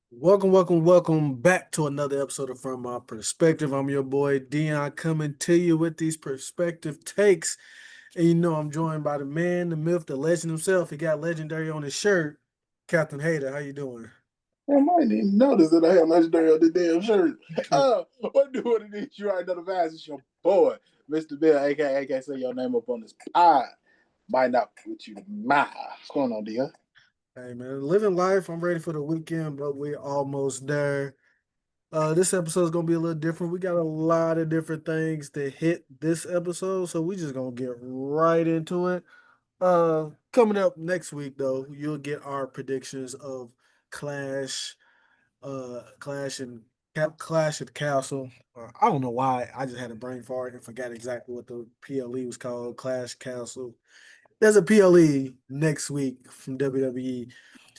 Welcome back to another episode of From My Perspective. I'm your boy Dion coming to you with these perspective takes. And I'm joined by the man, the myth, the legend himself. He got legendary on his shirt. Captain Hater, how you doing? I might even notice that I had legendary on the damn shirt. What do it is? You already know the vibes. It's your boy, Mr. Bill, aka say your name up on this pod. Might not put you to mind. What's going on, Dion? Hey man, living life. I'm ready for the weekend, but we're almost there. This episode is gonna be a little different. We got a lot of different things to hit this episode, so we just gonna get right into it. Coming up next week though, you'll get our predictions of Clash, Clash and Clash at the Castle. I don't know why I just had a brain fart and forgot exactly what the PLE was called. Clash Castle. There's a PLE next week from WWE.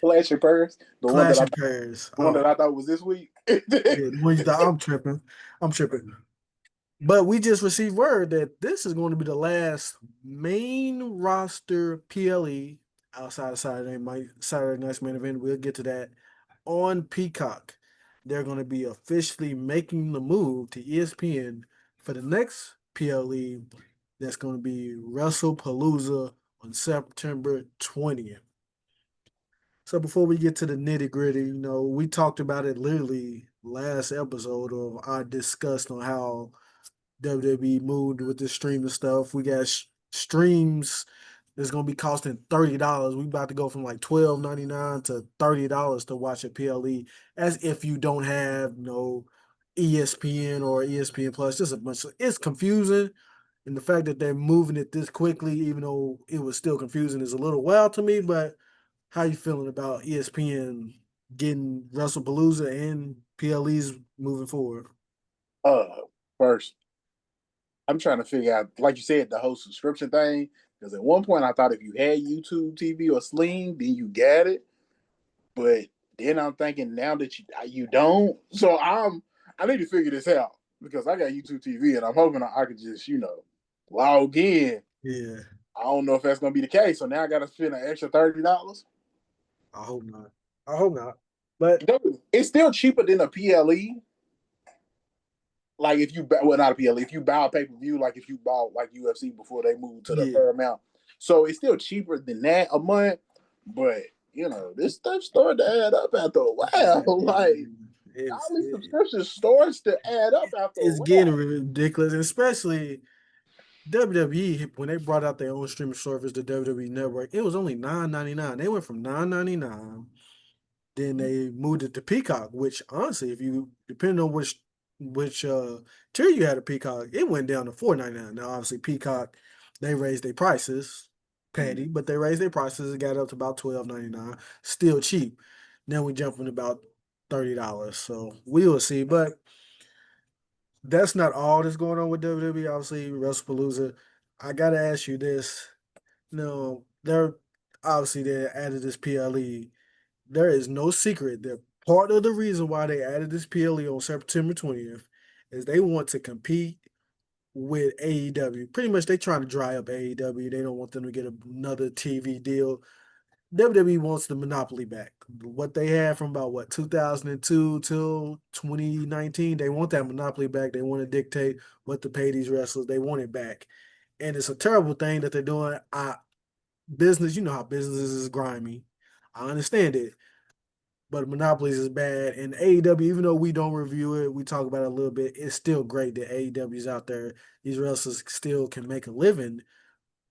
Flash and Purse, Clash of Pairs. the one that I thought was this week. Yeah, the ones that I'm tripping. I'm tripping. But we just received word that this is going to be the last main roster PLE outside of Saturday night's main event. We'll get to that on Peacock. They're going to be officially making the move to ESPN for the next PLE. That's going to be WrestlePalooza on September 20th. So before we get to the nitty gritty, we talked about it literally last episode of I discussed on how WWE moved with the streaming stuff. We got streams that's gonna be costing $30. We about to go from like $12.99 to $30 to watch a PLE, as if you don't have no ESPN or ESPN Plus. Just a bunch of it's confusing. And the fact that they're moving it this quickly, even though it was still confusing, is a little wild to me. But how you feeling about ESPN getting WrestlePalooza and PLEs moving forward? uh, First, I'm trying to figure out, like you said, the whole subscription thing. Because at one point I thought if you had YouTube TV or Sling, then you got it. But then I'm thinking now that you don't. So I need to figure this out because I got YouTube TV and I'm hoping I could just log in. Yeah, I don't know if that's gonna be the case. So now I got to spend an extra $30. I hope not. I hope not. But It's still cheaper than a PLE. Like if you not a PLE, if you buy a pay per view, like if you bought like UFC before they moved to the yeah, Paramount, so it's still cheaper than that a month. But this stuff started to add up after a while. Like it's all these it, subscriptions starts to add up after a it's getting while. ridiculous, and especially WWE when they brought out their own streaming service, the WWE Network. It was only $9.99. They went from $9.99. Then they moved it to Peacock, which honestly, if you depending on which tier you had a Peacock, it went down to $4.99. Now, obviously, Peacock they raised their prices, Mm-hmm. petty, but they raised their prices. It got up to about $12.99, still cheap. Now we jumping about $30. So we will see, but that's not all that's going on with WWE. Obviously, WrestlePalooza. I gotta ask you this. No, they're obviously they added this PLE. There is no secret that part of the reason why they added this PLE on September 20th is they want to compete with AEW. Pretty much they trying to dry up AEW. They don't want them to get another TV deal. WWE wants the monopoly back. What they had from about 2002 till 2019, they want that monopoly back. They want to dictate what to pay these wrestlers. They want it back. And it's a terrible thing that they're doing. Business, you know how business is grimy. I understand it, but monopolies is bad. And AEW, even though we don't review it, we talk about it a little bit. It's still great that AEW is out there. These wrestlers still can make a living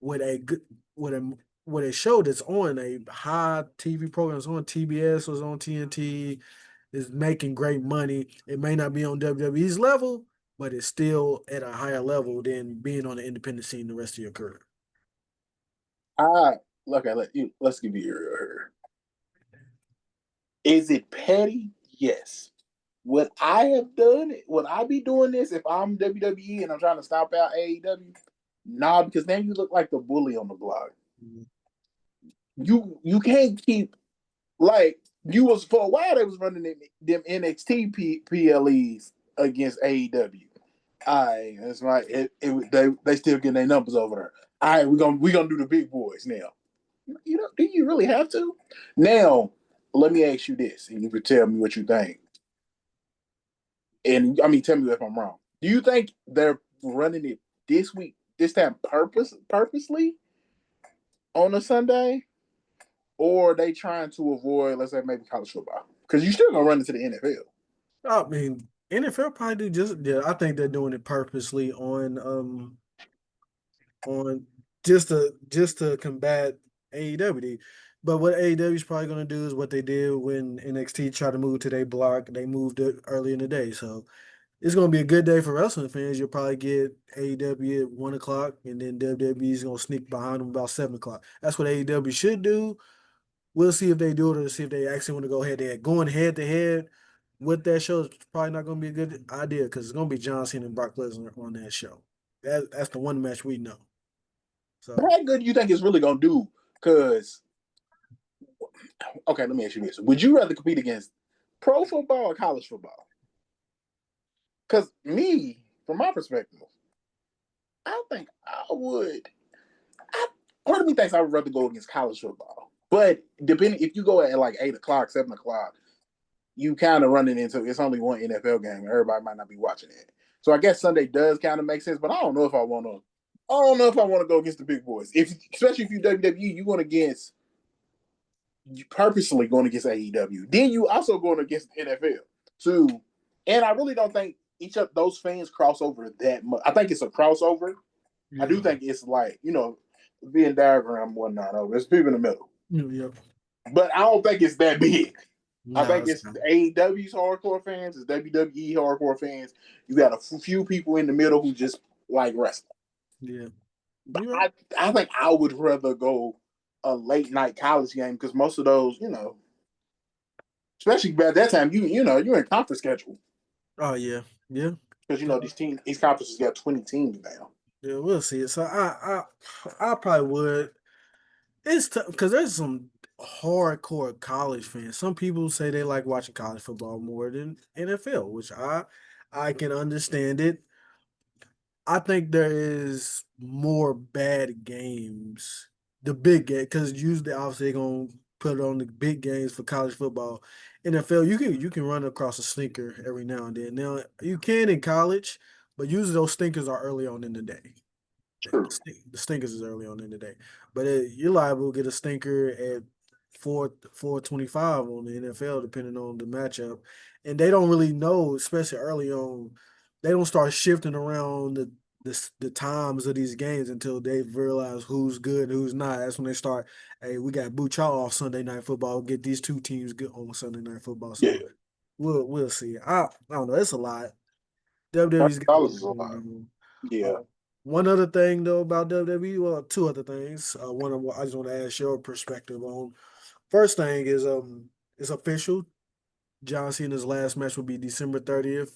with a good with a show that's on a high TV program. It's on TBS, was on TNT, is making great money. It may not be on WWE's level, but it's still at a higher level than being on the independent scene the rest of your career. I let's give you here. Is it petty? Yes. Would I have done it? Would I be doing this if I'm WWE and I'm trying to stop out AEW? Nah, because then you look like the bully on the block. Mm-hmm. You can't keep like you was for a while. They was running them NXT PLEs against AEW. All right, that's right. They still getting their numbers over there. All right, we gonna do the big boys now. Do you really have to? Now let me ask you this, and you can tell me what you think. And I mean, tell me if I'm wrong. Do you think they're running it this week, this time purposely on a Sunday, or are they trying to avoid, let's say, maybe college football? Because you're still gonna run into the NFL. I mean, NFL probably do just yeah. I think they're doing it purposely on just to combat AEW. But what AEW is probably going to do is what they did when NXT tried to move to their block. They moved it early in the day, so it's going to be a good day for wrestling fans. You'll probably get AEW at 1 o'clock, and then WWE is going to sneak behind them about 7 o'clock. That's what AEW should do. We'll see if they do it or see if they actually want to go head to head. Going head to head with that show is probably not going to be a good idea because it's going to be John Cena and Brock Lesnar on that show. That's the one match we know. But So how good do you think it's really gonna do? Because okay, let me ask you this: would you rather compete against pro football or college football? Because me, from my perspective, I think I would. Part of me thinks I would rather go against college football. But depending, if you go at like 8 o'clock, 7 o'clock, you kind of running into it's only one NFL game. Everybody might not be watching it. So I guess Sunday does kind of make sense. But I don't know if I want to. I don't know if I want to go against the big boys. If especially if you WWE, you going against you purposely going against AEW. Then you also going against the NFL too. And I really don't think each of those fans cross over that much. I think it's a crossover. I yeah, do think it's like, Venn diagram whatnot over. There's people in the middle. yeah. But I don't think it's that big. I No, think it's it's not. AEW's hardcore fans, it's WWE hardcore fans. You got a few people in the middle who just like wrestling. Yeah, But you're right. I think I would rather go a late night college game because most of those, especially by that time, you're in conference schedule Oh yeah, yeah, because yeah. these conferences got 20 teams now. Yeah, we'll see. So I probably would. It's because there's some hardcore college fans. Some people say they like watching college football more than NFL, which I can understand it. I think there is more bad games, the big game, because usually obviously they're gonna put it on the big games for college football. NFL, you can run across a stinker every now and then. Now you can in college, but usually those stinkers are early on in the day. True. The stinkers is early on in the day, but you're liable to get a stinker at 4:25 on the NFL, depending on the matchup, and they don't really know, especially early on. They don't start shifting around the times of these games until they realize who's good and who's not. That's when they start. Hey, we got Boo Chaw off Sunday Night Football. Get these two teams good on Sunday Night Football. Yeah. So we'll see. I don't know. It's a lot. WWE's got a College lot is a lot. going on. Yeah. One other thing though about WWE, well, two other things. One of I just want to ask your perspective on. First thing is it's official. John Cena's last match will be December 30th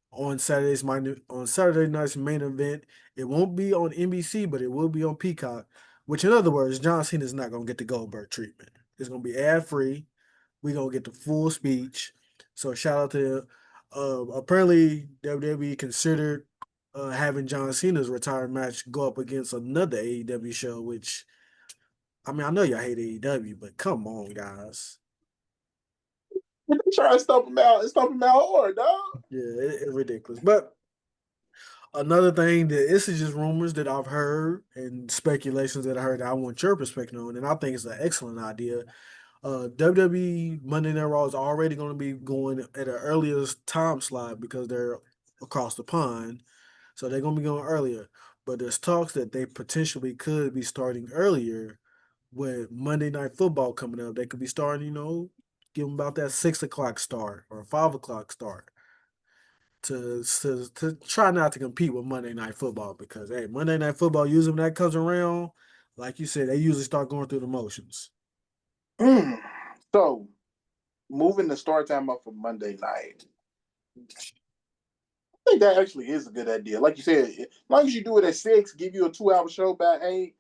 on Saturday night's main event. It won't be on NBC, but it will be on Peacock. Which in other words, John Cena is not gonna get the Goldberg treatment. It's gonna be ad free. We're gonna get the full speech. So shout out to apparently WWE considered having John Cena's retired match go up against another AEW show, which I mean I know y'all hate AEW, but come on, guys. They try to stomp him out hard, dog. Yeah, it's ridiculous. But another thing that this is just rumors that I've heard and speculations that I heard that I want your perspective on, and I think it's an excellent idea. WWE Monday Night Raw is already going to be going at an earliest time slot because they're across the pond, so they're going to be going earlier. But there's talks that they potentially could be starting earlier with Monday Night Football coming up. They could be starting, give them about that 6 o'clock start or 5 o'clock start to try not to compete with Monday Night Football because hey, Monday Night Football usually when that comes around, like you said, they usually start going through the motions. So moving the start time up for Monday night. I think that actually is a good idea. Like you said, as long as you do it at 6, give you a 2 hour show by 8,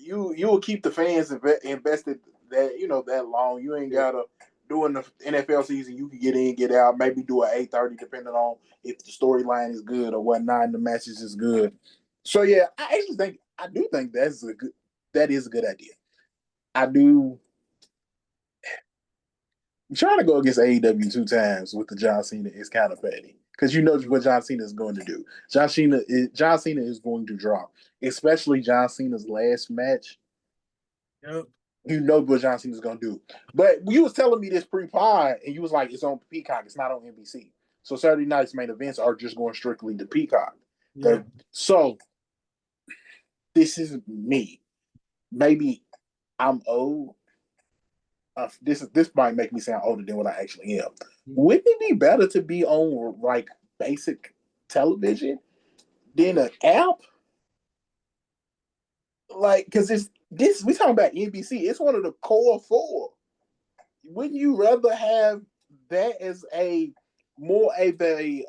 you will keep the fans invested that long. You ain't gotta during the NFL season. You can get in, get out. Maybe do a 8:30, depending on if the storyline is good or whatnot, and the matches is good. So yeah, I do think that is a good idea. I do. Trying to go against AEW 2 times with the John Cena is kind of petty because you know what John Cena is going to do. John Cena is going to drop, especially John Cena's last match. Yep. You know what John Cena is going to do. But you was telling me this pre-pod, and you was like, it's on Peacock, it's not on NBC. So Saturday night's main events are just going strictly to Peacock. Yep. So this is me. Maybe I'm old. This might make me sound older than what I actually am. Wouldn't it be better to be on like basic television than an app? Like, because it's this we talking about NBC. It's one of the core four. Wouldn't you rather have that as a more of a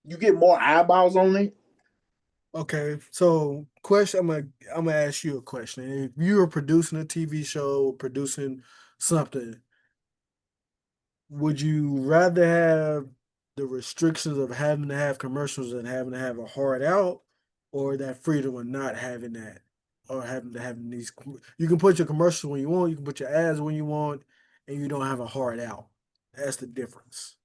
you get more eyeballs on it? Okay, so question, I'm gonna ask you a question. If you were producing a TV show, producing something, would you rather have the restrictions of having to have commercials and having to have a hard out, or that freedom of not having that, or having to have these? You can put your commercials when you want, you can put your ads when you want, and you don't have a hard out. That's the difference.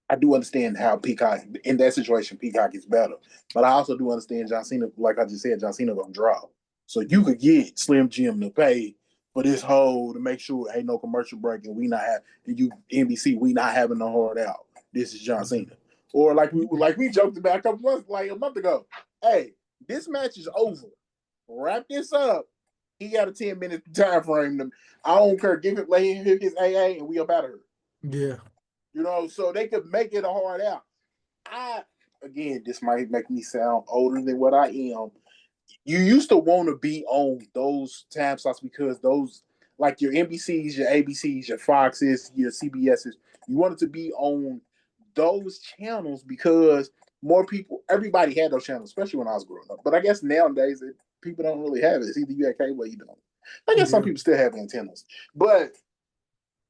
I do understand how Peacock in that situation, Peacock is better. But I also do understand John Cena, like I just said, John Cena gonna draw. So you could get Slim Jim to pay for this whole to make sure ain't no commercial break and we not have and you NBC, we not having no hard out. This is John Cena. Or like we joked about a couple months, like a month ago. Hey, this match is over. Wrap this up. He got a 10-minute time frame. I don't care. Give it, let him hit his AA, and we up out of here. Yeah. You know, so they could make it a hard out. I again, this might make me sound older than what I am. You used to want to be on those time slots because those, like your NBCs, your ABCs, your Foxes, your CBSs, you wanted to be on those channels because more people, everybody had those channels, especially when I was growing up. But I guess nowadays people don't really have it. It's either you got cable or you don't. I guess some Yeah. people still have antennas, but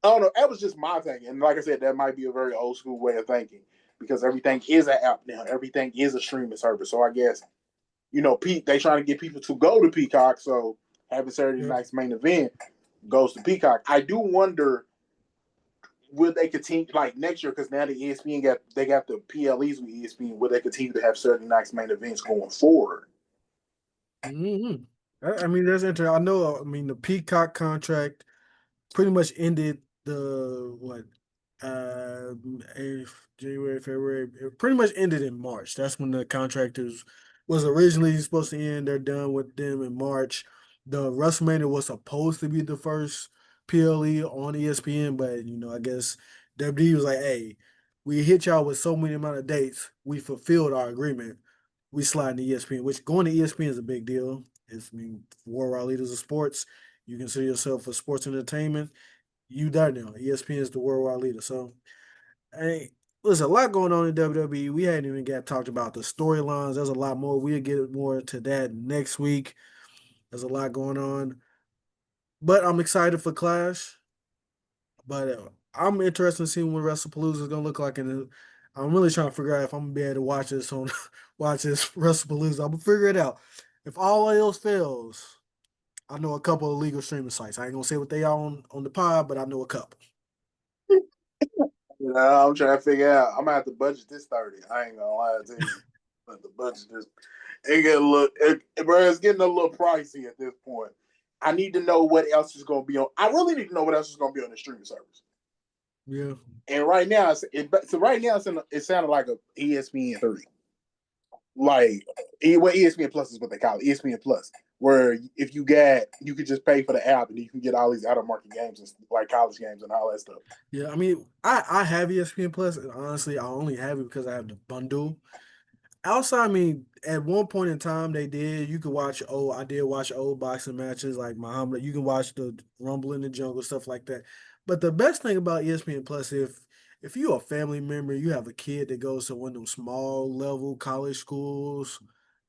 I don't know. That was just my thing, and like I said, that might be a very old school way of thinking because everything is an app now. Everything is a streaming service. So I guess they trying to get people to go to Peacock. So having Saturday Yep. night's main event goes to Peacock. I do wonder will they continue like next year because now the ESPN got the PLEs with ESPN. Will they continue to have Saturday night's main events going forward? Hmm. I mean, that's interesting. I know. I mean, the Peacock contract pretty much ended the what January, February. It pretty much ended in March. That's when the contractors was originally supposed to end. They're done with them in March. The WrestleMania was supposed to be the first PLE on ESPN, but I guess WWE was like, "Hey, we hit y'all with so many amount of dates. We fulfilled our agreement. We slide to ESPN." Which going to ESPN is a big deal. I mean, worldwide leaders of sports. You consider yourself a sports entertainment, you there now. ESPN is the worldwide leader. So, hey, there's a lot going on in WWE. We hadn't even got talked about the storylines. There's a lot more. We'll get more to that next week. There's a lot going on. But I'm excited for Clash. But I'm interested in seeing what WrestlePalooza is going to look like. And I'm really trying to figure out if I'm going to be able to watch this watch this WrestlePalooza. I'm going to figure it out. If all else fails, I know a couple of legal streaming sites. I ain't going to say what they are on the pod, but I know a couple. I'm trying to figure out. I'm gonna have to budget this 30. I ain't gonna lie to you. But the budget this it get a little bro, it's getting a little pricey at this point. I need to know what else is gonna be on. I really need to know what else is gonna be on the streaming service. Yeah. And right now, right now it sounded like a ESPN 3. Like what ESPN Plus is what they call it, ESPN Plus, where if you could just pay for the app and you can get all these out of market games and like college games and all that stuff. Yeah, I mean, I have ESPN Plus, and honestly, I only have it because I have the bundle. Outside, I mean, at one point in time, they did. You could watch I did watch old boxing matches like Muhammad. You can watch the Rumble in the Jungle stuff like that. But the best thing about ESPN Plus, if you're a family member, you have a kid that goes to one of them small level college schools,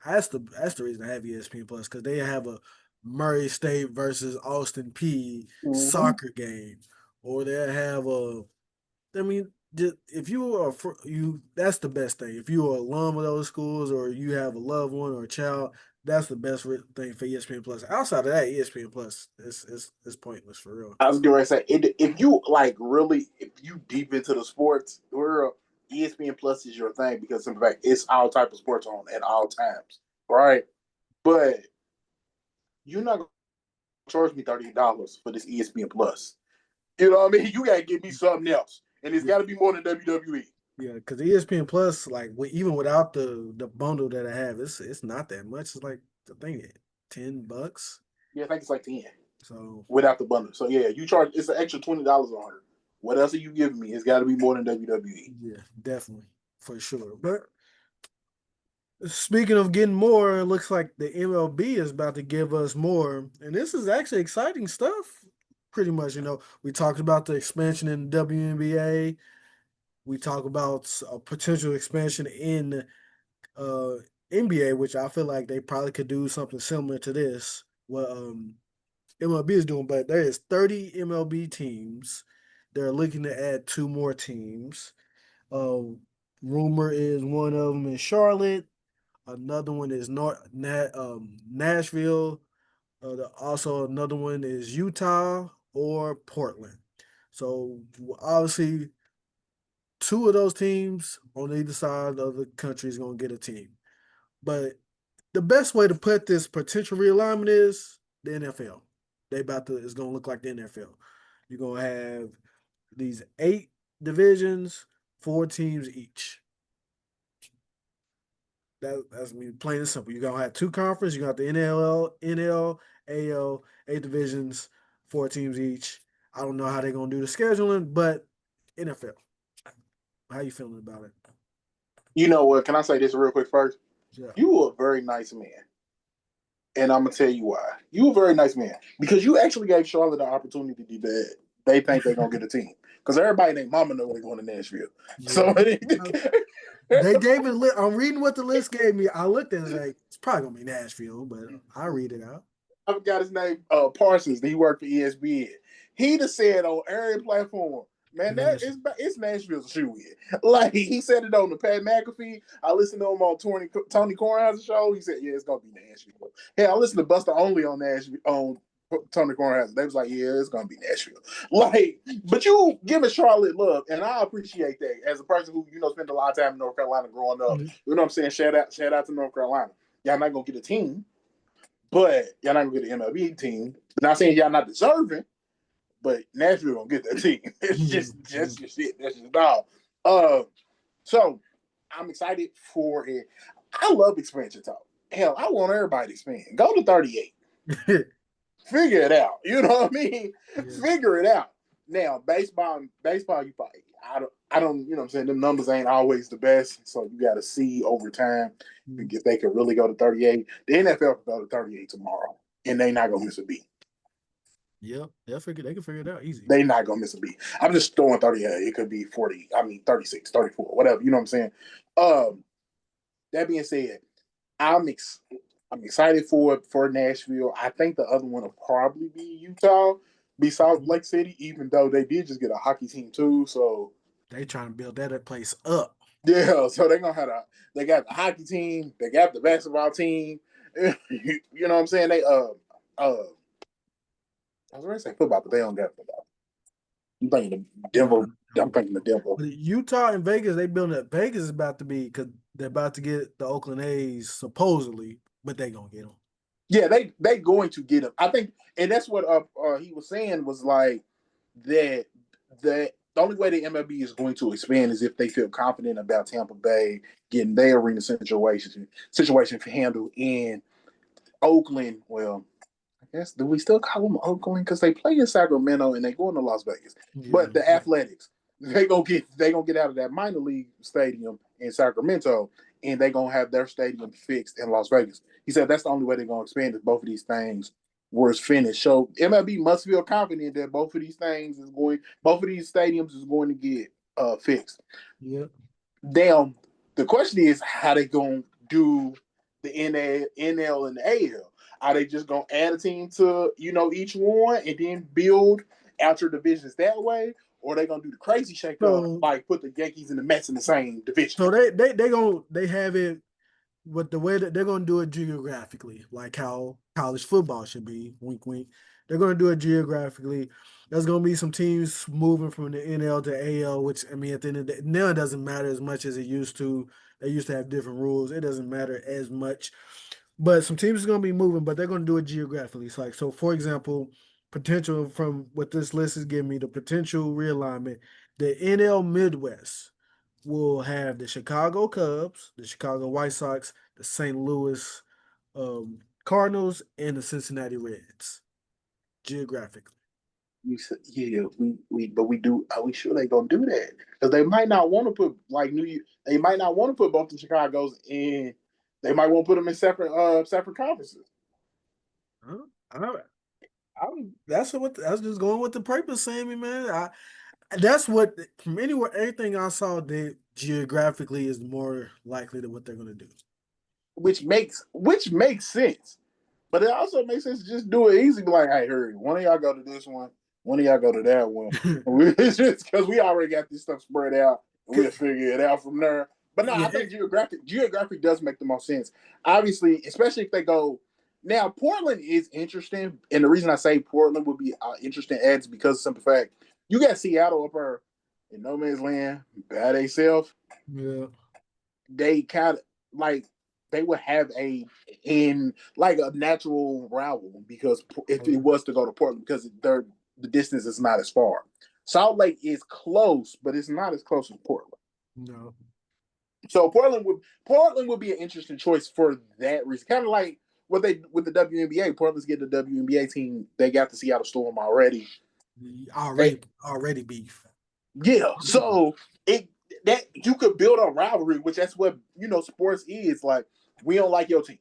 that's the reason I have ESPN Plus because they have a Murray State versus Austin P Mm-hmm. soccer game, or they have I mean, just, if you are that's the best thing. If you're an alum of those schools or you have a loved one or a child, That's the best thing for ESPN Plus. Outside of that, ESPN Plus is pointless for real. I was going to say, if you like really, if you deep into the sports world, ESPN Plus is your thing because in fact it's all type of sports on at all times, right? But you're not gonna charge me $30 for this ESPN Plus. You know what I mean? You gotta give me something else, and it's Yeah, got to be more than WWE. yeah, because ESPN Plus, like even without the bundle that I have, it's not that much. It's like I think $10. Yeah, I think it's like 10 So without the bundle. So yeah, you charge it's an extra $20 on her. What else are you giving me? It's got to be more than WWE. yeah, definitely for sure. But speaking of getting more, it looks like the MLB is about to give us more, and this is actually exciting stuff. Pretty much, we talked about the expansion in the WNBA. We talk about a potential expansion in uh, NBA, which I feel like they probably could do something similar to this. What MLB is doing, but there is 30 MLB teams. They're looking to add two more teams. Uh, rumor is one of them is Charlotte. Another one is Nashville. Also, another one is Utah or Portland. So obviously, two of those teams on either side of the country is going to get a team. But the best way to put this potential realignment is the NFL. It's going to look like the NFL. You're going to have these 8 divisions, 4 teams each. That's me plain and simple. You're gonna have two conferences. You got the NL, AL, 8 divisions, 4 teams each. I don't know how they're gonna do the scheduling, but NFL. How you feeling about it? You know what? Can I say this real quick first? Yeah. You are a very nice man. And I'm gonna tell you why. You a very nice man because you actually gave Charlotte the opportunity that they think they're gonna get a team. Because everybody named Mama know they're going to Nashville. Yeah. So They gave it. I'm reading what the list gave me. I looked at it like it's probably gonna be Nashville, but I read it out. I forgot his name, Parsons. He worked for ESPN. He just said on every platform, man, it's Nashville's shoe in. Like he said it on the Pat McAfee. I listened to him on Tony Cornhusk's show. He said, yeah, it's gonna be Nashville. Hey, I listened to Buster Only on Nashville on Tony Cornhusk. They was like, yeah, it's gonna be Nashville. Like, but you giving Charlotte love, and I appreciate that as a person who spent a lot of time in North Carolina growing up. Mhm. You know what I'm saying? Shout out to North Carolina. Y'all not gonna get a team, but y'all not gonna get an MLB team. Not saying y'all not deserving, but Nashville gonna get that team. It's just shit. That's just dog. So I'm excited for it. I love expansion talk. Hell, I want everybody to expand. Go to 38. Figure it out. You know what I mean? Yeah. Figure it out. Now, baseball, you probably I don't, you know what I'm saying? Them numbers ain't always the best. So you gotta see over time if they can really go to 38. The NFL can go to 38 tomorrow. And they not gonna miss a beat. Yep, they can figure it out easy. They not gonna miss a beat. I'm just throwing 38. It could be 40. I mean 36, 34, whatever. You know what I'm saying? That being said, I'm excited for Nashville. I think the other one will probably be Utah, be Salt Lake City, even though they did just get a hockey team too. So They trying to build that place up. yeah, so they're gonna have they got the hockey team, they got the basketball team. You know what I'm saying? They I was going to say football, but they don't got football. I'm thinking of Denver. I'm thinking of Denver. But Utah and Vegas, they building up. Vegas is about to be because they're about to get the Oakland A's supposedly, but they gonna get them. Yeah, they going to get him. I think, and that's what he was saying was like that the only way the MLB is going to expand is if they feel confident about Tampa Bay getting their arena situation handled in Oakland. Well, I guess do we still call them Oakland because they play in Sacramento and they go into Las Vegas? Yeah. But the Athletics, they gonna get out of that minor league stadium in Sacramento and they gonna have their stadium fixed in Las Vegas. He said that's the only way they're gonna expand if both of these things were finished. So MLB must feel confident that both of these stadiums is going to get fixed. Yep. Now, the question is how they gonna do the NL and the AL. Are they just gonna add a team to each one and then build out your divisions that way, or are they gonna do the crazy shake up like put the Yankees and the Mets in the same division? So they have it. but the way that they're going to do it geographically, like how college football should be, wink, wink. They're going to do it geographically. There's going to be some teams moving from the NL to AL, which I mean, at the end of the day, now it doesn't matter as much as it used to. They used to have different rules. It doesn't matter as much, but some teams are going to be moving, but they're going to do it geographically. So, like, so for example, potential from what this list is giving me, the potential realignment, the NL Midwest will have the Chicago Cubs, the Chicago White Sox, the St. Louis Cardinals, and the Cincinnati Reds geographically. Yeah, but we do. Are we sure they gonna do that? Because they might not want to put like They might not want to put both the Chicago's in. They might want to put them in separate conferences. Huh? That's just going with the purpose, Sammy, man. That's what from anywhere everything I saw that geographically is more likely to what they're gonna do. Which makes sense. But it also makes sense to just do it easy. Be like, hey, hurry, one of y'all go to this one of y'all go to that one. It's just because we already got this stuff spread out, and we'll figure it out from there. But no, I think geographic does make the most sense. Obviously, especially if they go now. Portland is interesting, and the reason I say Portland would be interesting adds because of simple fact you got Seattle up there in no man's land by themselves. Yeah. They kind of like they would have a natural rival because if it was to go to Portland because the distance is not as far. Salt Lake is close, but it's not as close as Portland. No. So Portland would be an interesting choice for that reason. Kind of like what they with the WNBA. Portland's getting the WNBA team. They got the Seattle Storm already. Already beef. Yeah. So it that you could build a rivalry, which that's what sports is. Like we don't like your team.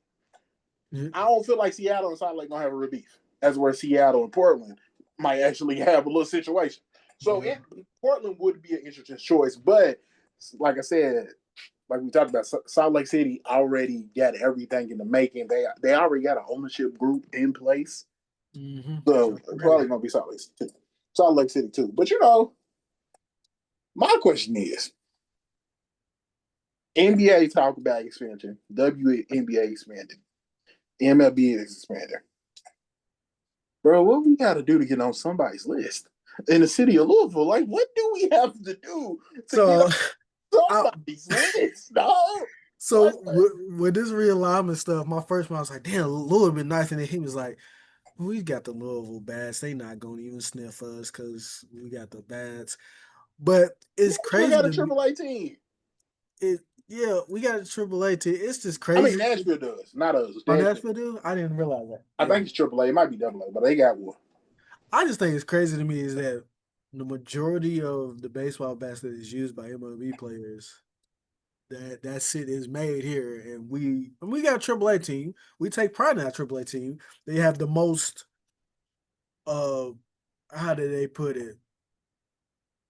Yeah. I don't feel like Seattle and Salt Lake gonna have a real beef, as where Seattle and Portland might actually have a little situation. So Portland would be an interesting choice, but like I said, like we talked about, Salt Lake City already got everything in the making. They already got an ownership group in place, so probably gonna be Salt Lake City too. But my question is, NBA talk about expansion, WNBA expanding, MLB is expanding. Bro, what we got to do to get on somebody's list in the city of Louisville? Like, what do we have to do to get on somebody's list, dog? So with this realignment stuff, my first one I was like, damn, Louisville been nice, and then he was like, we got the Louisville bats. They not gonna even sniff us because we got the bats. But it's crazy. We got a AAA team. We got a AAA team. It's just I mean, crazy. Nashville does, not us. Nashville do? I didn't realize that. I think it's AAA. It might be AA, but they got one. I just think it's crazy to me is that the majority of the baseball bats that is used by MLB players, that shit is made here, and we got a AAA team. We take pride in our AAA team. They have the most. How did they put it?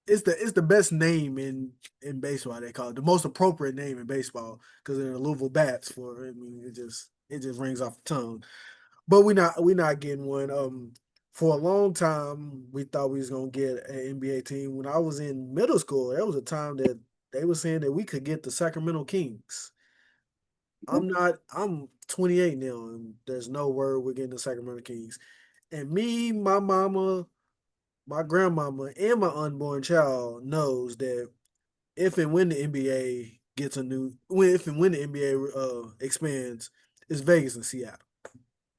It's the best name in baseball. They call it the most appropriate name in baseball because they're the Louisville Bats. I mean, it just rings off the tongue. But we not getting one. For a long time, we thought we was gonna get an NBA team. When I was in middle school, there was a time that they were saying that we could get the Sacramento Kings. I'm 28 now, and there's no word we're getting the Sacramento Kings. And me, my mama, my grandmama, and my unborn child knows that if and when the NBA if and when the NBA expands, it's Vegas and Seattle.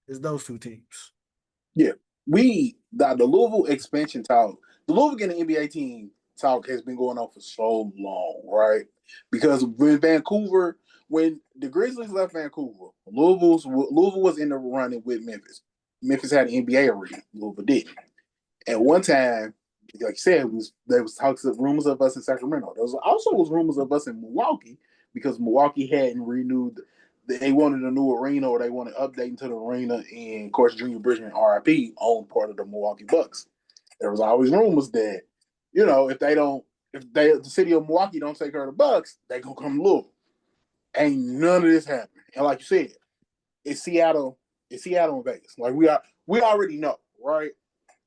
It's those two teams. Yeah, the Louisville expansion talk, the Louisville getting an NBA team talk has been going on for so long, right? Because when the Grizzlies left Vancouver, Louisville was in the running with Memphis. Memphis had an NBA arena, Louisville didn't. At one time, like you said, there was rumors of us in Sacramento. There was also rumors of us in Milwaukee because Milwaukee hadn't renewed. They wanted a new arena or they wanted updating to the arena. And of course, Junior Bridgman, RIP, owned part of the Milwaukee Bucks. There was always rumors that, if the city of Milwaukee don't take care of the Bucks, they gonna come to Louisville. Ain't none of this happening. And like you said, it's Seattle and Vegas. Like we already know, right?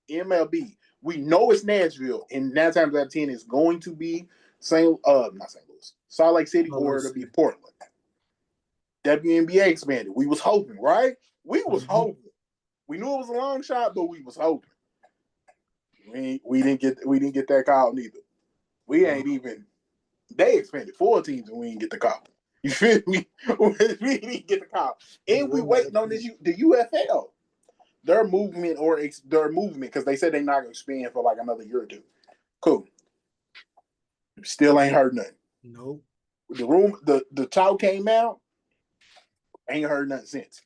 MLB, we know it's Nashville, and 9 times out of 10 it's going to be not St. Louis, Salt Lake City, or it'll be Portland. WNBA expanded. We was hoping, right? We was Mhm. hoping. We knew it was a long shot, but we was hoping. We didn't get that call neither. We ain't even. They expanded 4 teams and we didn't get the call. You feel me? We didn't get the call, and we waiting on this. The UFL, their movement because they said they're not going to expand for like another year or two. Cool. Still ain't heard nothing. Nope. The child came out. Ain't heard nothing since.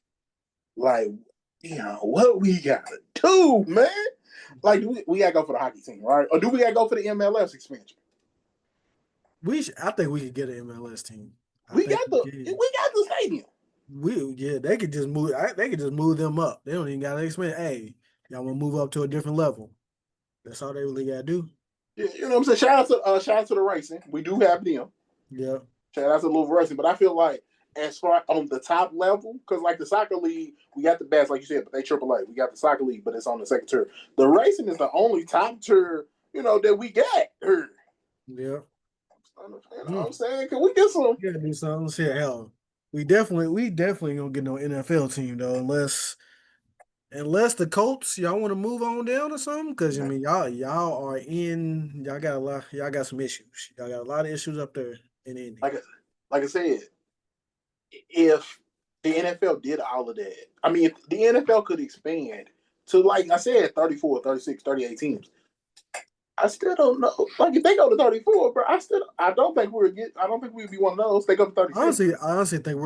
Like, what we gotta do, man? Like, we gotta go for the hockey team, right? Or do we gotta go for the MLS expansion? I think we could get an MLS team. We got the stadium. They could just move. They could just move them up. They don't even got to expand. Hey, y'all want to move up to a different level? That's all they really got to do. Yeah, you know what I'm saying? Shout out to the racing. We do have them. Yeah. Shout out to Louisville Racing, but I feel like as far on the top level, because like the soccer league, we got the best, like you said, but they AAA. We got the soccer league, but it's on the second tier. The racing is the only top tier, that we got here. Yeah. You know what I'm saying? Can we get some? Yeah, do something. Shit, hell, we definitely gonna get no NFL team though, unless the Colts y'all want to move on down or something. Because I mean, y'all got a lot. Y'all got some issues. Y'all got a lot of issues up there in Indy. Like I said, if the NFL did all of that, I mean, if the NFL could expand to, like I said, 34, 36, 38 teams, I still don't know. Like if they go to 34, bro, I don't think we'd be one of those. They go to 36. I honestly think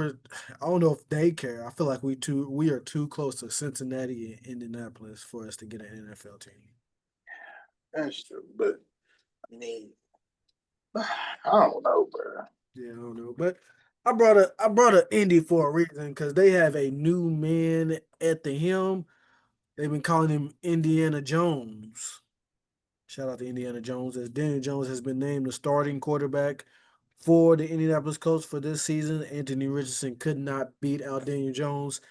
I don't know if they care. I feel like we are too close to Cincinnati and Indianapolis for us to get an NFL team. That's true, but I mean, I don't know, bro. Yeah, I don't know, but I brought a Indy for a reason because they have a new man at the helm. They've been calling him Indiana Jones. Shout out to Indiana Jones, as Daniel Jones has been named the starting quarterback for the Indianapolis Colts for this season. Anthony Richardson could not beat out Daniel Jones.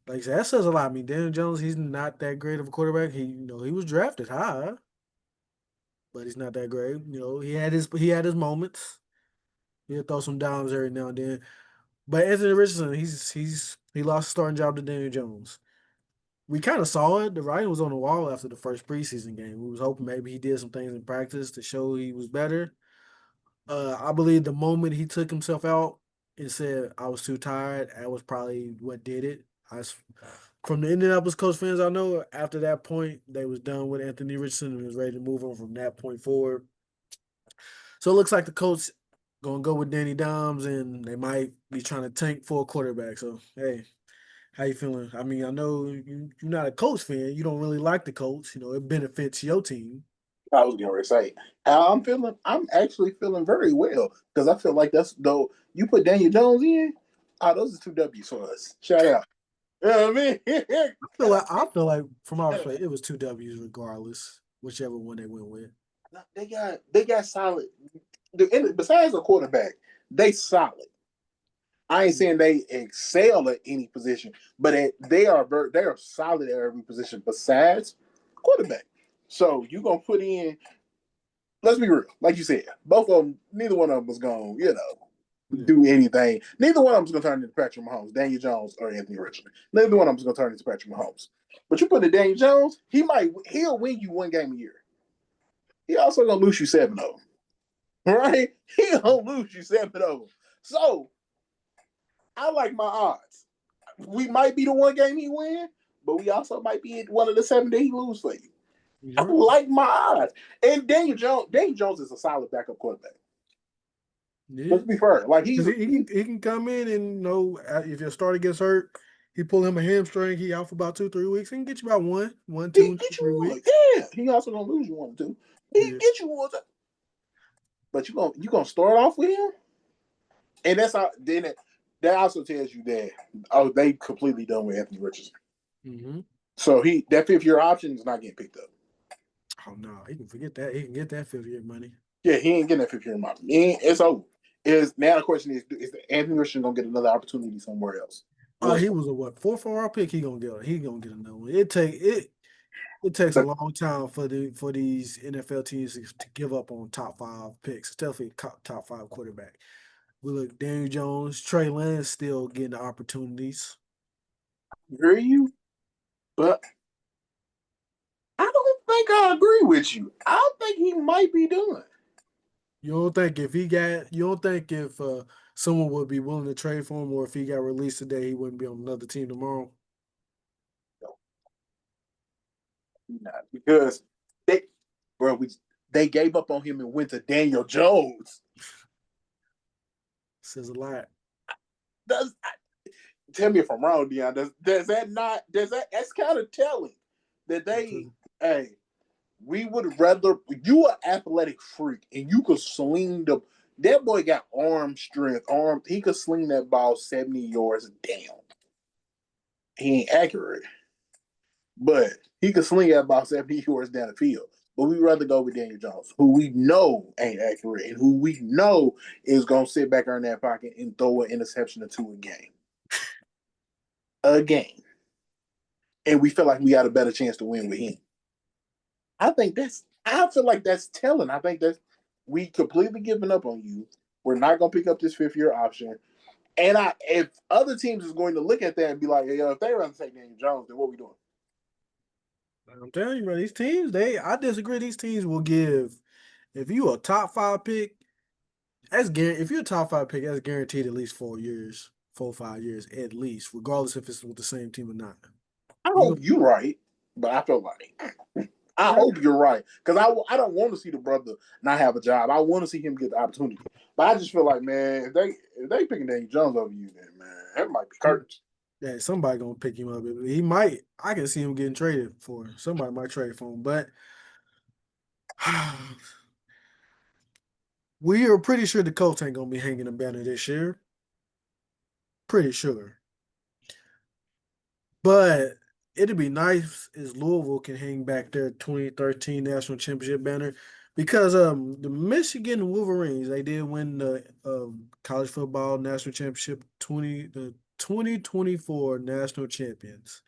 Like I said, that says a lot. I mean, Daniel Jones, he's not that great of a quarterback. He was drafted high, but he's not that great. He had his moments. He'll throw some dimes every now and then. But Anthony Richardson, he lost the starting job to Daniel Jones. We kind of saw it. The writing was on the wall after the first preseason game. We was hoping maybe he did some things in practice to show he was better. I believe the moment he took himself out and said, "I was too tired," that was probably what did it. From the Indianapolis Colts fans I know, after that point, they was done with Anthony Richardson and was ready to move on from that point forward. So it looks like the Colts gonna go with Danny Dimes, and they might be trying to tank for a quarterback. So hey, how you feeling? I mean, I know you're not a Colts fan. You don't really like the Colts. It benefits your team. I was gonna say how I'm feeling. I'm actually feeling very well because I feel like that's though you put Daniel Jones in. Oh, those are 2 W's for us. Shout out. You know what I mean? I feel like from our perspective, it was two W's regardless, whichever one they went with. They got solid. Besides the quarterback, they solid. I ain't saying they excel at any position, but they are solid at every position besides quarterback. So you gonna put in. Let's be real, like you said, both of them. Neither one of them was gonna, do anything. Neither one of them was gonna turn into Patrick Mahomes, Daniel Jones, or Anthony Richardson. Neither one of them was gonna turn into Patrick Mahomes. But you put in Daniel Jones, he'll win you 1 game a year. He also gonna lose you 7 of them, right? He gonna lose you 7 of them. So I like my odds. We might be the 1 game he win, but we also might be one of the 7 that he lose for you. I like my odds. And Daniel Jones is a solid backup quarterback. Yeah. Let's be fair. Like he can come in and if your starter gets hurt, he pull him a hamstring. He out for about 2-3 weeks. He can get you about one, two, 3 weeks. Yeah, he also gonna lose you 1 or 2. He can get you 1. But you gonna start off with him, and that's how. Then that also tells you that they completely done with Anthony Richardson. Mm-hmm. So that 5th-year option is not getting picked up. Oh no, he can forget that. He can get that 5th-year money. Yeah, he ain't getting that 5th-year option. It's over. Now the question is Anthony Richardson gonna get another opportunity somewhere else? He was a 4th overall pick. He gonna get another one. It takes a long time for these NFL teams to give up on top 5 picks, especially top 5 quarterback. We look Daniel Jones, Trey Lance still getting the opportunities. Hear you, but I don't think I agree with you. I think he might be done. You don't think if someone would be willing to trade for him, or if he got released today, he wouldn't be on another team tomorrow? No, not because they, bro, they gave up on him and went to Daniel Jones. Says a lot. Does tell me if I'm wrong, Dion. Does that not? Does that's kind of telling that they? Hey, we would rather you an athletic freak and you could sling the. That boy got arm strength. He could sling that ball 70 yards down. He ain't accurate, but he could sling that ball 70 yards down the field. But we'd rather go with Daniel Jones, who we know ain't accurate and who we know is gonna sit back in that pocket and throw an interception or two a game. A game. And we feel like we got a better chance to win with him. I feel like that's telling. I think that's we completely giving up on you. We're not gonna pick up this 5th-year option. And if other teams is going to look at that and be like, hey, yo, if they rather take Daniel Jones, then what we doing? I'm telling you, bro, these teams, I disagree. These teams will give, if you a top five pick, if you're a top five pick, that's guaranteed at least 4 years, 4 or 5 years at least, regardless if it's with the same team or not. I You hope you're right, but I feel like I hope you're right because I don't want to see the brother not have a job. I want to see him get the opportunity. But I just feel like, man, if they picking Daniel Jones over you, then man, that might be curtains. Yeah, somebody gonna pick him up. He might. I can see him getting traded for. Somebody might trade for him, but we are pretty sure the Colts ain't gonna be hanging a banner this year. Pretty sure. But it'd be nice as Louisville can hang back their 2013 national championship banner because the Michigan Wolverines, they did win the college football national championship, 2024 national champions.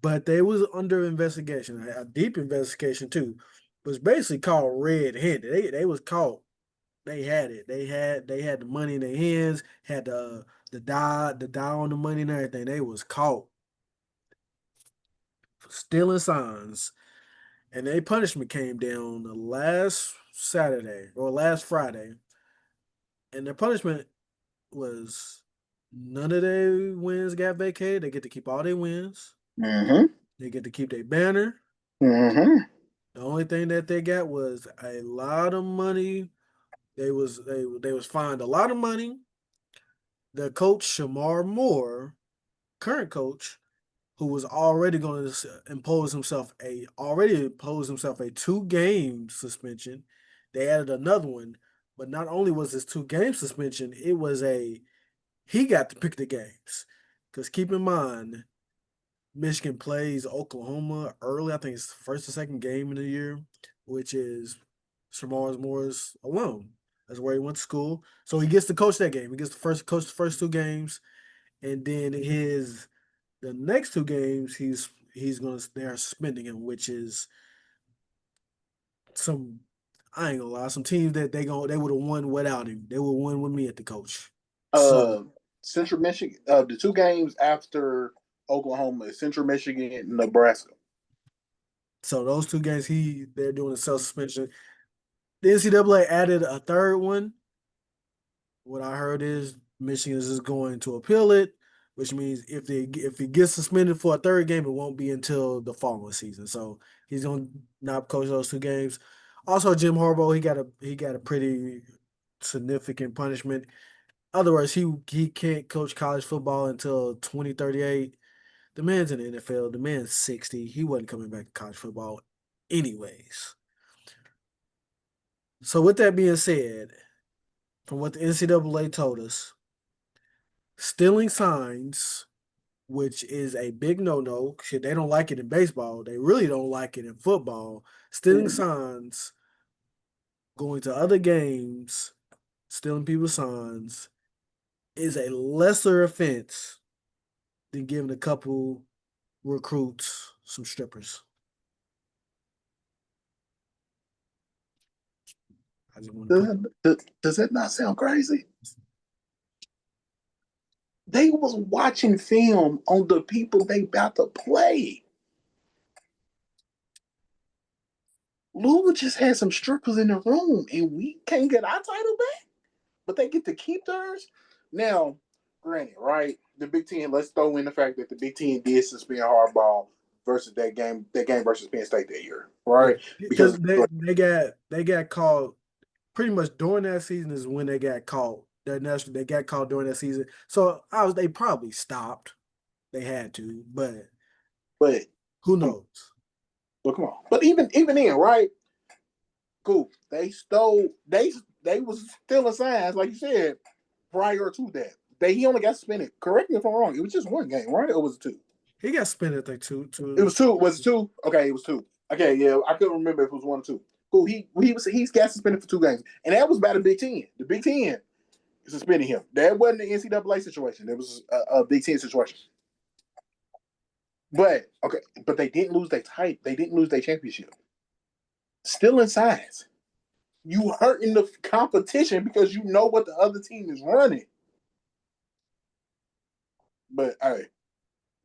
But they was under investigation, a deep investigation too. It was basically called red-handed. They was caught. They had it. They had the money in their hands, had the die on the money and everything. They was caught stealing signs. And their punishment came down the last Saturday or last Friday. And their punishment was none of their wins got vacated. They get to keep all their wins. Mm-hmm. They get to keep their banner. Mm-hmm. The only thing that they got was a lot of money. They was fined a lot of money. The coach Shamar Moore, current coach, who was already going to impose himself a 2 game suspension. They added another one, but not only was this 2 game suspension, it was he got to pick the games. Because keep in mind, Michigan plays Oklahoma early. I think it's the first or second game in the year, which is Shamar Moore's alone. That's where he went to school. So he gets to coach that game. He gets to coach the first 2 games, and then the next 2 games they're suspending him, which is some I ain't gonna lie, some teams that they would have won without him. They would win with me at the coach. So Uh, Central Michigan. The 2 games after Oklahoma is Central Michigan and Nebraska. so those 2 games they're doing a self suspension. The NCAA added a third one. What I heard is Michigan is just going to appeal it, which means if he gets suspended for a third game, it won't be until the following season. So he's gonna not coach those 2 games. Also, Jim Harbaugh, he got a pretty significant punishment. Other words, he can't coach college football until 2038. The man's in the NFL. The man's 60. He wasn't coming back to college football anyways. So with that being said, from what the NCAA told us, stealing signs, which is a big no-no. Shit, they don't like it in baseball. They really don't like it in football. Stealing Mm. signs, going to other games, stealing people's signs is a lesser offense than giving a couple recruits some strippers. I just want to put. Does that not sound crazy? They was watching film on the people they about to play. Louisville just had some strippers in the room, and we can't get our title back, but they get to keep theirs. Now, granted, right? The Big Ten. Let's throw in the fact that the Big Ten did suspend hardball versus that game versus Penn State that year, Yeah, right? because Because they got called pretty much during that season is when they got caught. They got caught during that season. So they probably stopped. They had to, but but who come, knows? come on. But even then, right? Cool. They stole. They was stealing signs, like you said, prior to that. He only got suspended. Correct me if I'm wrong. It was just one game, right? Or was it two? He got spent at like two, It two. was two. Was it two? Okay, it was two. Okay, yeah, I couldn't remember if it was one or two. Cool. He's got suspended for 2 games, and that was by the Big Ten. The Big Ten suspending him. That wasn't an NCAA situation. It was a Big Ten situation. But okay, but they didn't lose their title. They didn't lose their championship. Still in signs. You hurting the competition because you know what the other team is running. But hey,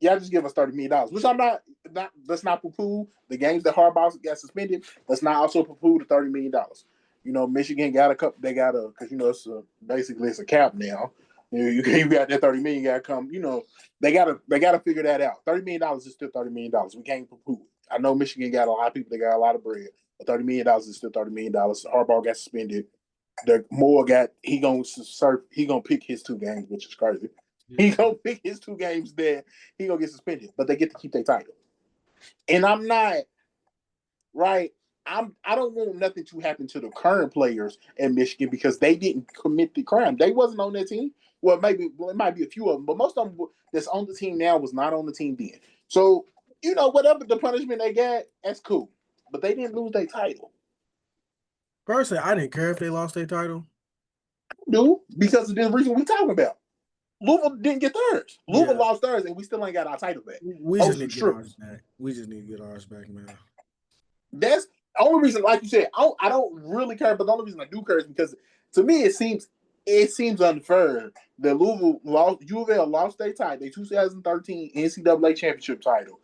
y'all just give us $30 million, which I'm not. Let's not poo-poo the games that Harbaugh got suspended. Let's not also poo-poo the $30 million. Michigan got a couple. They got because basically it's a cap now. You got that 30 million got to come. They gotta figure that out. $30 million is still $30 million. We can't poo-poo it. I know Michigan got a lot of people. They got a lot of bread. But $30 million is still $30 million. Harbaugh got suspended. The Moore got he gonna serve. He gonna pick his 2 games, which is crazy. He gonna pick his 2 games there. He gonna get suspended, but they get to keep their title. And I'm not right. I don't want nothing to happen to the current players in Michigan because they didn't commit the crime. They wasn't on that team. Well, it might be a few of them, but most of them that's on the team now was not on the team then. So whatever the punishment they got, that's cool. But they didn't lose their title. Personally, I didn't care if they lost their title. Dude, because of the reason we talking about. Louisville didn't get theirs. Louisville Yeah, lost theirs, and we still ain't got our title back. we Oh, just need some to get ours strippers. back. We just need to get ours back, man. That's the only reason, like you said, I don't really care. But the only reason I do care is because to me it seems unfair that U of L lost their title, their 2013 NCAA championship title,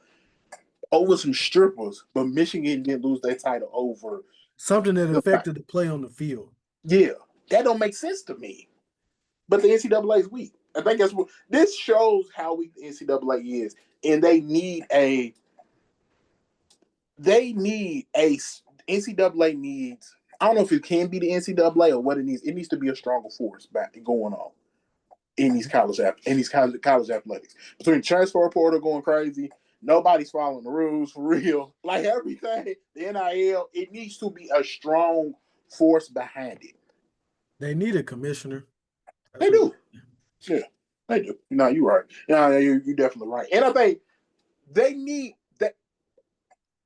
over some strippers, but Michigan didn't lose their title over Something that the affected the play on the field. yeah. That don't make sense to me. But the NCAA is weak. I think that's what this shows how weak the NCAA is, and they need a NCAA needs. I don't know if it can be the NCAA or what it needs. It needs to be a stronger force back going on in these college athletics. Between transfer portal going crazy, nobody's following the rules for real. Like everything, the NIL, it needs to be a strong force behind it. They need a commissioner. That's They what. do. Yeah, they do. No, you're right. Yeah, you're definitely right. And I think they need that.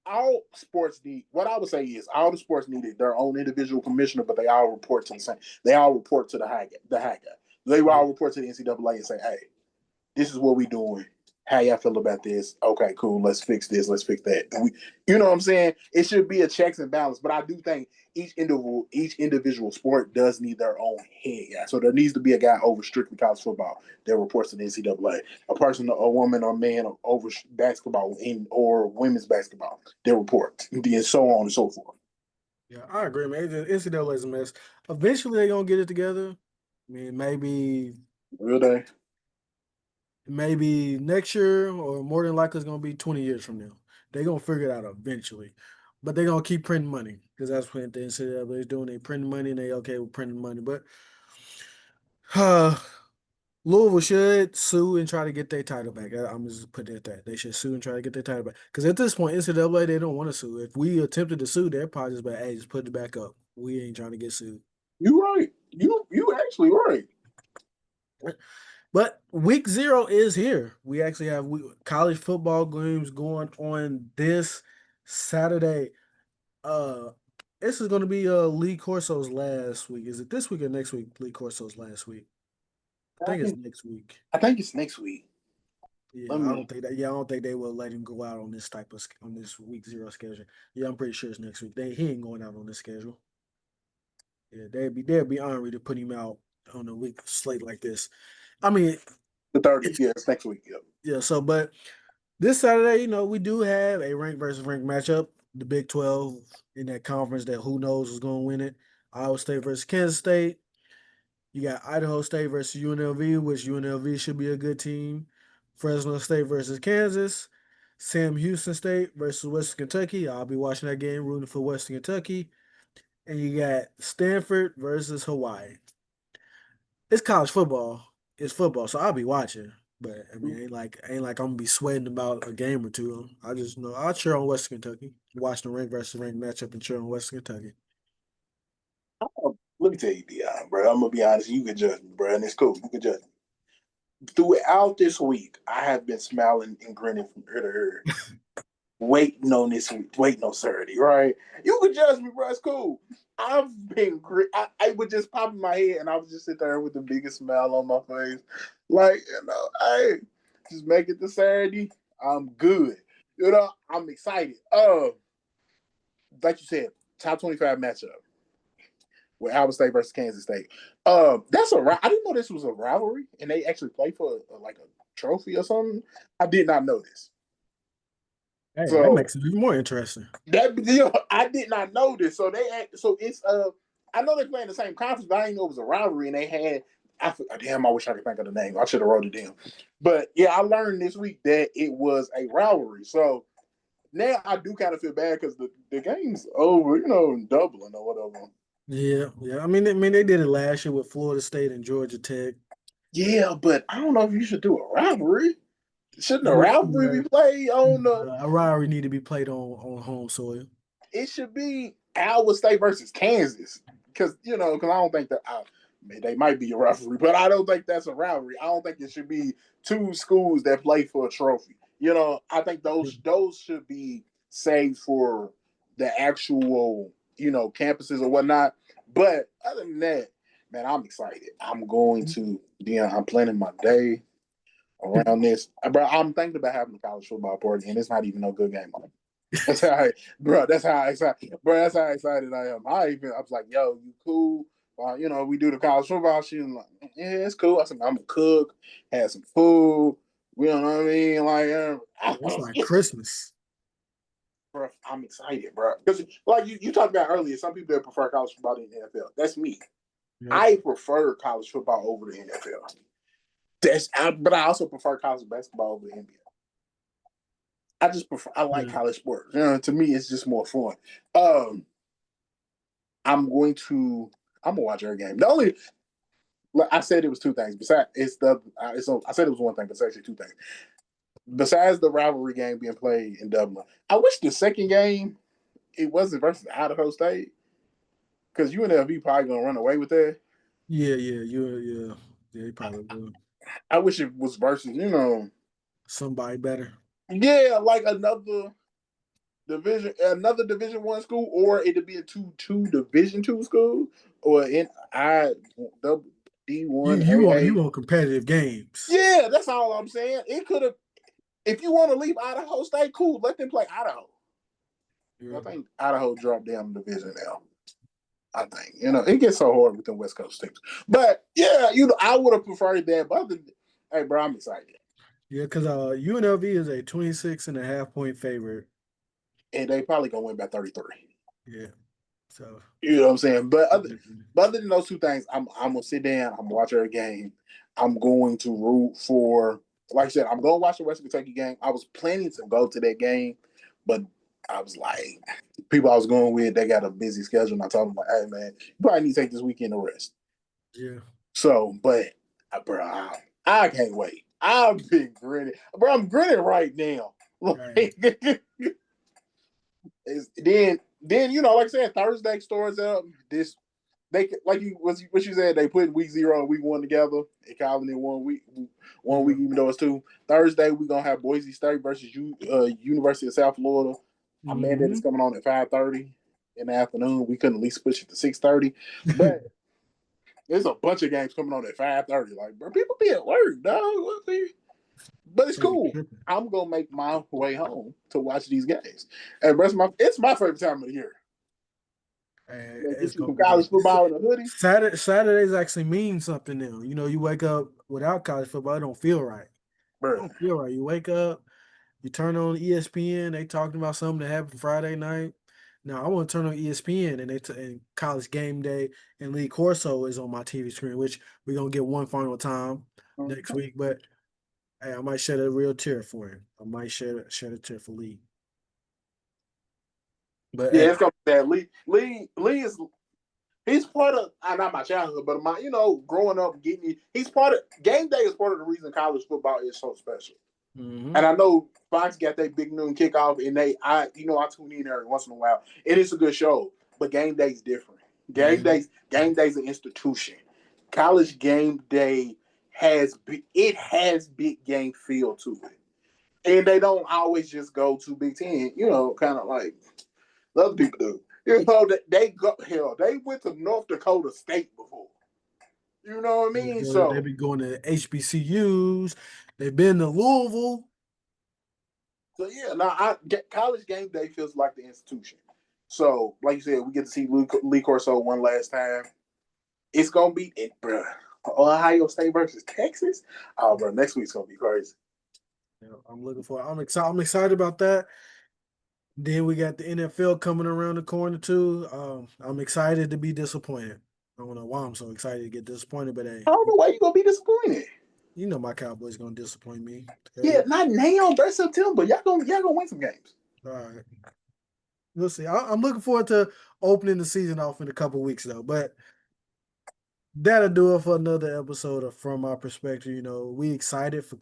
All sports need. What I would say is all the sports needed their own individual commissioner, but they all report to the same. They all report to the high guy. They all report to the NCAA and say, "Hey, this is what we doing. How y'all feel about this? Okay, cool. Let's fix this. Let's fix that." You know what I'm saying? It should be a checks and balance, but I do think each individual sport does need their own head guy. So there needs to be a guy over strictly college football that reports to the NCAA. A person, a woman, or man over basketball or women's basketball that report, and so on and so forth. Yeah, I agree, man. NCAA is a mess. Eventually, they're gonna get it together. I mean, Real day. maybe next year, or more than likely, it's gonna be 20 years from now. They're gonna figure it out eventually, but they're gonna keep printing money because that's what the NCAA is doing. They printing money, and they okay with printing money. But uh, Louisville should sue and try to get their title back. I'm just putting it at that. They should sue and try to get their title back. Because at this point, NCAA, they don't want to sue. If we attempted to sue, they're probably just like, hey, just put it back up. We ain't trying to get sued. You right. You actually right. But week 0 is here. We actually have college football games going on this Saturday. Uh, this is going to be Lee Corso's last week. Is it this week or next week? Lee Corso's last week. I I think it's think next week. I think it's next week. Yeah, Let I me. don't think that. Yeah, I don't think they will let him go out on this type of on this week 0 schedule. Yeah, I'm pretty sure it's next week. He ain't going out on this schedule. Yeah, they'd be honored to put him out on a week slate like this. I mean, The 30th, it's, yeah, it's next week. Yep. yeah. So, but this Saturday, we do have a ranked versus ranked matchup. The Big 12 in that conference that who knows is going to win it. Iowa State versus Kansas State. You got Idaho State versus UNLV, which UNLV should be a good team. Fresno State versus Kansas. Sam Houston State versus Western Kentucky. I'll be watching that game, rooting for Western Kentucky. And you got Stanford versus Hawaii. It's college football. It's football, so I'll be watching. But I mean, ain't like I'm gonna be sweating about a game or two. I just know I'll cheer on Western Kentucky. Watch the rank versus rank matchup and cheer on Western Kentucky. Let me tell you, Dion, bro. I'm gonna be honest. You can judge me, bro, and it's cool. You can judge me. Throughout this week, I have been smiling and grinning from ear to ear, waiting on this week, waiting on Saturday, right? You can judge me, bro. It's cool. I've been great. I would just pop in my head, and I would just sit there with the biggest smile on my face, like hey, just make it to Saturday. I'm good. I'm excited. Like you said, top 25 matchup with Iowa State versus Kansas State. That's I didn't know this was a rivalry, and they actually play for like a trophy or something. I did not know this. Hey, that So makes it even more interesting. I did not know this. So it's I know they're playing the same conference, but I didn't know it was a rivalry, and they had. Damn, I wish I could think of the name. I should have wrote it down. But yeah, I learned this week that it was a rivalry. So now I do kind of feel bad because the game's over, in Dublin or whatever. Yeah, yeah. I mean, they did it last year with Florida State and Georgia Tech. Yeah, but I don't know if you should do a rivalry. Shouldn't a Yeah, rivalry be played on the? a rivalry need to be played on home soil. It should be Iowa State versus Kansas because because I don't think that they might be a rivalry, but I don't think that's a rivalry. I don't think it should be two schools that play for a trophy. I think those should be saved for the actual campuses or whatnot. But other than that, man, I'm excited. I'm planning my day around this. Bro, I'm thinking about having a college football party, and it's not even no good game on it. That's how, That's how excited, bro. That's how excited I am. I was like, "Yo, you cool?" We do the college football. She was like, "Yeah, it's cool." I said, "I'm gonna cook, have some food." You know what I mean? Like, It's like Christmas. bro, I'm excited, bro. Because like you talked about earlier, some people that prefer college football than the NFL. That's me. Yep. I prefer college football over the NFL. But I also prefer college basketball over the NBA. I just prefer. I like Yeah. college sports. To me, it's just more fun. I'm going to. I'm gonna watch every game. The only like I said, it was two things. Besides, I said it was one thing, but it's actually two things. Besides the rivalry game being played in Dublin, I wish the second game it wasn't versus Idaho State because UNLV probably gonna run away with that. Yeah, you probably will. I wish it was versus Somebody better. yeah, like another Division One school, or it'd be a two Division Two school, or in You D1 you want AA. you want competitive games. Yeah, that's all I'm saying. It could have. If you want to leave Idaho State, cool. Let them play Idaho. Yeah. I think Idaho dropped down the division now. I think it gets so hard with the West Coast teams. But yeah, I would have preferred that. But hey, bro, I'm excited, Yeah, because UNLV is a 26.5 point favorite. and they probably gonna win by 33. Yeah. So You know what I'm saying? But other than those two things, I'm gonna sit down. I'm gonna watch every game. I'm going to root for. Like I said, I'm gonna watch the Western Kentucky game. I was planning to go to that game, but I was like, people I was going with, they got a busy schedule, and I told them like, "Hey man, you probably need to take this weekend to rest." yeah. So, but bro, I can't wait. I've been grinning, bro. I'm grinning right now. Right. Like, then like I said, Thursday stores up. They like what you said. They put week 0 and week 1 together. They calling it 1 week, one Yeah. week, even though it's two. Thursday we gonna have Boise State versus University of South Florida. A man that is Hmm. coming on at 5:30 in the afternoon. We couldn't at least push it to 6:30, but there's a bunch of games coming on at 5:30. Like, bro, people be at work, dog. But it's They be cool. tripping. I'm gonna make my way home to watch these games. And it's my favorite time of the year. It's Get you gonna some be college football in a hoodie. Saturdays actually mean something now. You know, you wake up without college football, it don't feel right. It Bro. don't feel right. You wake up, you turn on ESPN, they talking about something that happened Friday night. Now I want to turn on ESPN and and College Game Day and Lee Corso is on my TV screen, which we're gonna get one final time next week. But hey, I might shed a real tear for him. I might shed a tear for Lee. But Yeah, hey, it's gonna be that Lee is he's part of not my childhood, but my growing up he's part of game day is part of the reason college football is so special. mm-hmm. And I know Fox got that big noon kickoff, and I tune in every once in a while. It is a good show, but game day's different. Mm-hmm. Game day's an institution. College game day has big game feel to it, and they don't always just go to Big Ten. Kind of like the other people do. They went to North Dakota State before. You know what I mean? They So be going to HBCUs. They've been to Louisville. yeah, now college game day feels like the institution. So, like you said, we get to see Lee Corso one last time. It's gonna be it, bro. Ohio State versus Texas. Oh, bro, next week's gonna be crazy. Yeah, I'm looking for. I'm excited. I'm excited about that. Then we got the NFL coming around the corner too. I'm excited to be disappointed. I don't know why I'm so excited to get disappointed, but hey, I don't know why you gonna be disappointed. you know my Cowboys gonna disappoint me. Yeah, Okay? not now, bro. September. Y'all gonna win some games. All right, we'll see. I'm looking forward to opening the season off in a couple weeks though. But that'll do it for another episode of From Our Perspective. You know, we excited for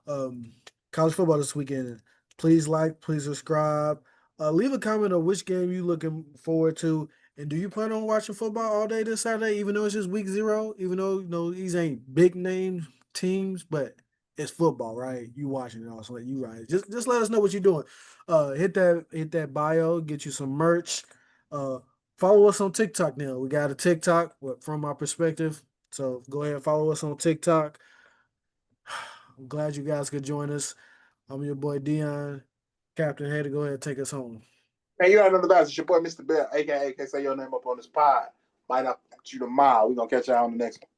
um, college football this weekend. Please like, please subscribe. Leave a comment on which game you looking forward to. And do you plan on watching football all day this Saturday, even though it's just week 0? Even though these ain't big name teams, but it's football, right? You watching it also. You right. Just let us know what you're doing. Hit that bio, get you some merch. Uh Follow us on TikTok now. We got a TikTok From Our Perspective. So go ahead and follow us on TikTok. I'm glad you guys could join us. I'm your boy Dion. Captain Hater, go ahead and take us home. Hey, you already know the guys. It's your boy Mr. Bell, aka say your name up on this pod. Might not put you tomorrow. We're gonna catch y'all on the next one.